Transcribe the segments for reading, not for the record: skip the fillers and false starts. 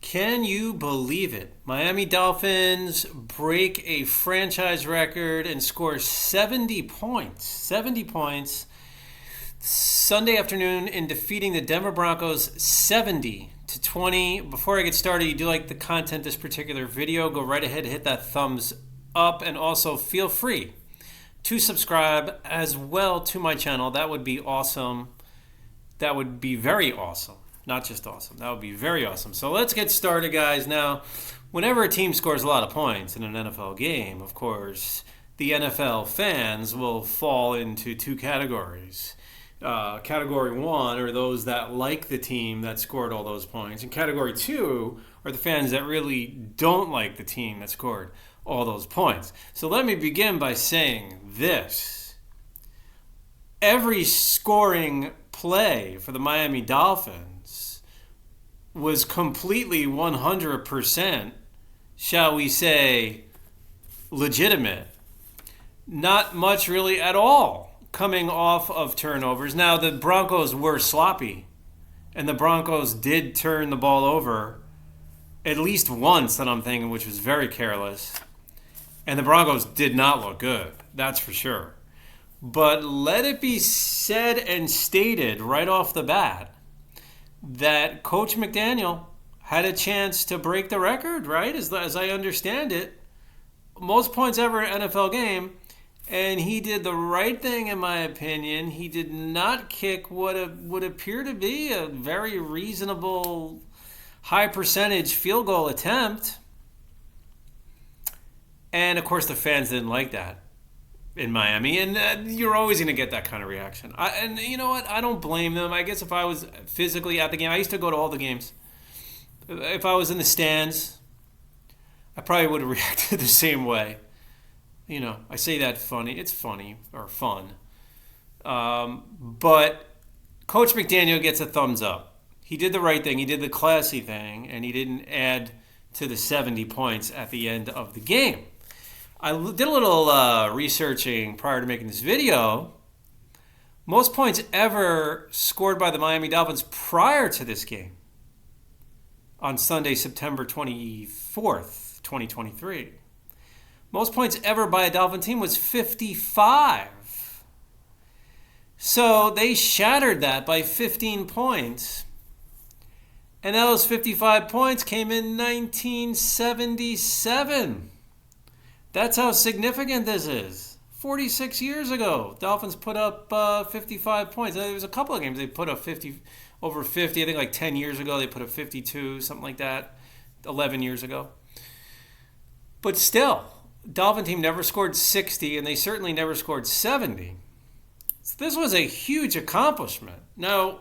Can you believe it? Miami Dolphins break a franchise record and score 70 points. 70 points Sunday afternoon in defeating the Denver Broncos 70-20. Before I get started, you do like the content of this particular video, go right ahead and hit that thumbs up, and also feel free to subscribe as well to my channel. That would be awesome. That would be very awesome. Not just awesome. That would be very awesome. So let's get started, guys. Now, whenever a team scores a lot of points in an NFL game, of course, the NFL fans will fall into two categories. Category one are those that like the team that scored all those points. And category two are the fans that really don't like the team that scored all those points. So let me begin by saying this. Every scoring play for the Miami Dolphins was completely 100%, shall we say, legitimate. Not much really at all coming off of turnovers. Now, the Broncos were sloppy, and the Broncos did turn the ball over at least once, that I'm thinking, which was very careless. And the Broncos did not look good, that's for sure. But let it be said and stated right off the bat that Coach McDaniel had a chance to break the record, right? As I understand it, most points ever in an NFL game, and he did the right thing, in my opinion. He did not kick what would appear to be a very reasonable, high percentage field goal attempt. And, of course, the fans didn't like that in Miami, and you're always going to get that kind of reaction. And you know what? I don't blame them. I guess if I was physically at the game, I used to go to all the games. If I was in the stands, I probably would have reacted the same way. You know, I say that funny. It's funny or fun. But Coach McDaniel gets a thumbs up. He did the right thing. He did the classy thing, and he didn't add to the 70 points at the end of the game. I did a little researching prior to making this video. Most points ever scored by the Miami Dolphins prior to this game on Sunday, September 24th, 2023. Most points ever by a Dolphin team was 55. So they shattered that by 15 points. And those 55 points came in 1977. That's how significant this is. 46 years ago, Dolphins put up 55 points. There was a couple of games they put up over 50. I think like 10 years ago they put up 52, something like that. 11 years ago. But still, Dolphin team never scored 60, and they certainly never scored 70. So this was a huge accomplishment. Now,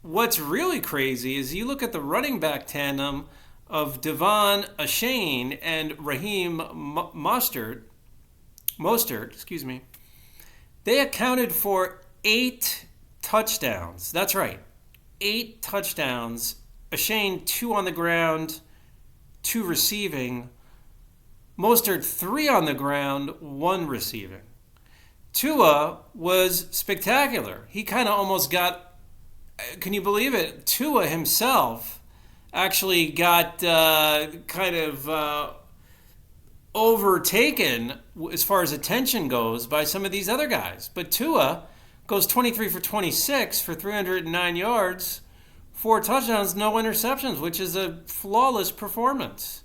what's really crazy is you look at the running back tandem of Achane and Raheem Mostert, they accounted for 8 touchdowns. That's right, 8 touchdowns. Achane, 2 on the ground, 2 receiving. Mostert, 3 on the ground, 1 receiving. Tua was spectacular. He kind of almost got, can you believe it? Tua himself actually got overtaken as far as attention goes by some of these other guys. But Tua goes 23 for 26 for 309 yards, 4 touchdowns, no interceptions, which is a flawless performance.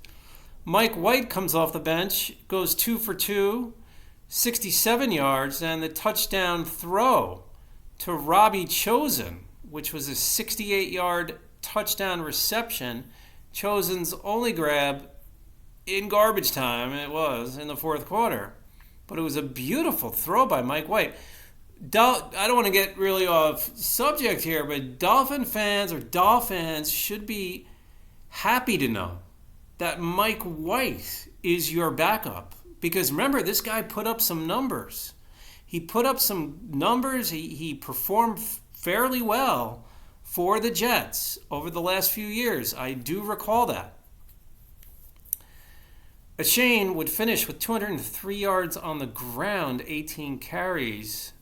Mike White comes off the bench, goes 2 for 2, 67 yards, and the touchdown throw to Robbie Chosen, which was a 68-yard touchdown reception. Chosen's only grab in garbage time, it was in the fourth quarter. But it was a beautiful throw by Mike White. I don't want to get really off subject here, but Dolphins should be happy to know that Mike White is your backup. Because remember, this guy put up some numbers. He performed fairly well for the Jets over the last few years. I do recall that. Achane would finish with 203 yards on the ground, 18 carries.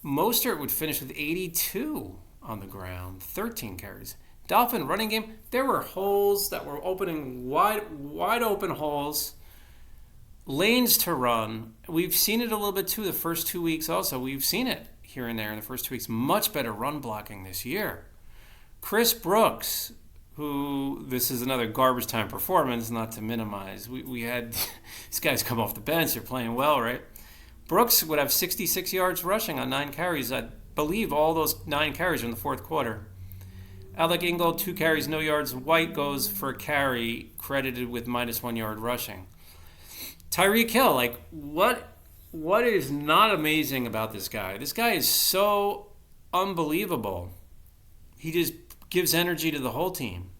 Mostert would finish with 82 on the ground, 13 carries. Dolphin running game, there were holes that were opening wide open holes, lanes to run. We've seen it a little bit too the first 2 weeks also. We've seen it here and there in the first 2 weeks. Much better run blocking this year. Chris Brooks, who, this is another garbage time performance, not to minimize. We had these guys come off the bench. They're playing well, right? Brooks would have 66 yards rushing on 9 carries. I believe all those 9 carries are in the fourth quarter. Alec Ingold, 2 carries, no yards. White goes for a carry, credited with -1 yard rushing. Tyreek Hill, like, what is not amazing about this guy? This guy is so unbelievable. He just gives energy to the whole team.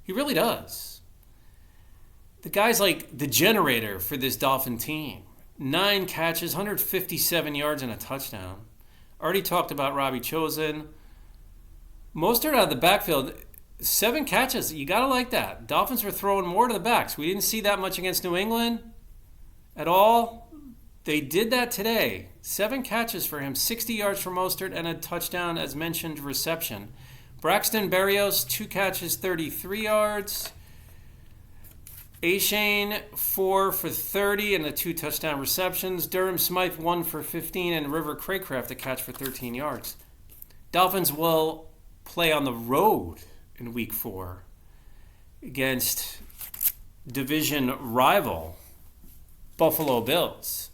He really does. The guy's like the generator for this Dolphin team. 9 catches, 157 yards, and a touchdown. Already talked about Robbie Chosen. Mostert out of the backfield, 7 catches. You got to like that. Dolphins were throwing more to the backs. We didn't see that much against New England at all. They did that today. 7 catches for him, 60 yards for Mostert, and a touchdown, as mentioned, reception. Braxton Berrios, 2 catches, 33 yards. Achane, 4 for 30 and the 2 touchdown receptions. Durham Smythe, 1 for 15, and River Craycraft, a catch for 13 yards. Dolphins will play on the road in week 4 against division rival Buffalo Bills.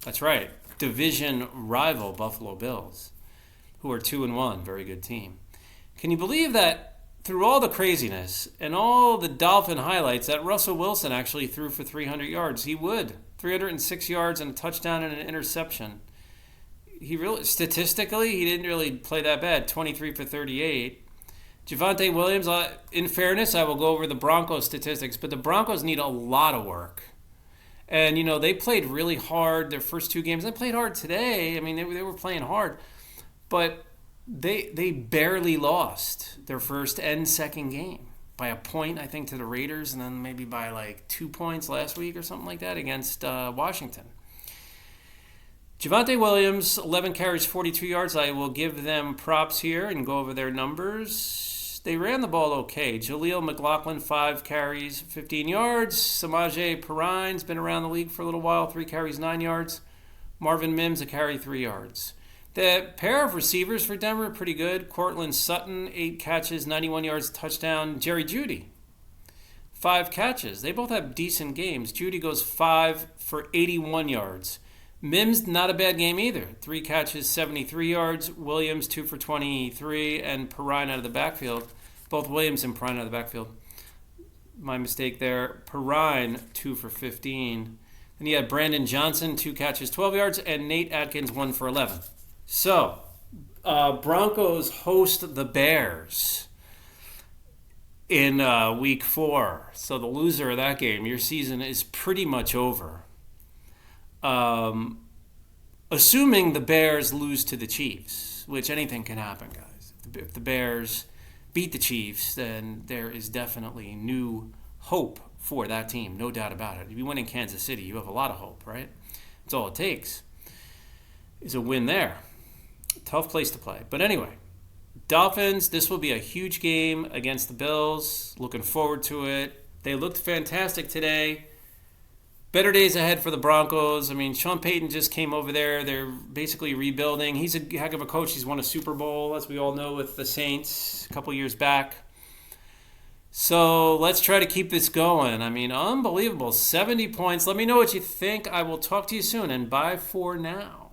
That's right, division rival Buffalo Bills, who are 2-1, very good team. Can you believe that through all the craziness and all the Dolphin highlights that Russell Wilson actually threw for 300 yards? He would. 306 yards and a touchdown and an interception. He really, statistically, he didn't really play that bad. 23 for 38. Javonte Williams, in fairness, I will go over the Broncos statistics, but the Broncos need a lot of work. And, you know, they played really hard their first 2 games. They played hard today. I mean, they were playing hard. But they barely lost their first and second game by a point, I think, to the Raiders, and then maybe by like 2 points last week or something like that against Washington. Javonte Williams, 11 carries, 42 yards. I will give them props here and go over their numbers. They ran the ball okay. Jaleel McLaughlin, 5 carries, 15 yards. Samaje Perine's been around the league for a little while, 3 carries, 9 yards. Marvin Mims, a carry, 3 yards. The pair of receivers for Denver, pretty good. Courtland Sutton, 8 catches, 91 yards, touchdown. Jerry Jeudy, 5 catches. They both have decent games. Jeudy goes 5 for 81 yards. Mims, not a bad game either. 3 catches, 73 yards. Williams, 2 for 23, and Perine out of the backfield. Both Williams and Perine out of the backfield. My mistake there. Perine, 2 for 15. Then you had Brandon Johnson, 2 catches, 12 yards, and Nate Atkins, 1 for 11. So, Broncos host the Bears in week 4. So the loser of that game, your season is pretty much over. Assuming the Bears lose to the Chiefs, which anything can happen, guys. If the Bears beat the Chiefs, then there is definitely new hope for that team, no doubt about it. If you win in Kansas City, you have a lot of hope, right? That's all it takes is a win there. Tough place to play. But anyway, Dolphins, this will be a huge game against the Bills. Looking forward to it. They looked fantastic today. Better days ahead for the Broncos. I mean, Sean Payton just came over there. They're basically rebuilding. He's a heck of a coach. He's won a Super Bowl, as we all know, with the Saints a couple years back. So let's try to keep this going. I mean, unbelievable. 70 points. Let me know what you think. I will talk to you soon, and bye for now.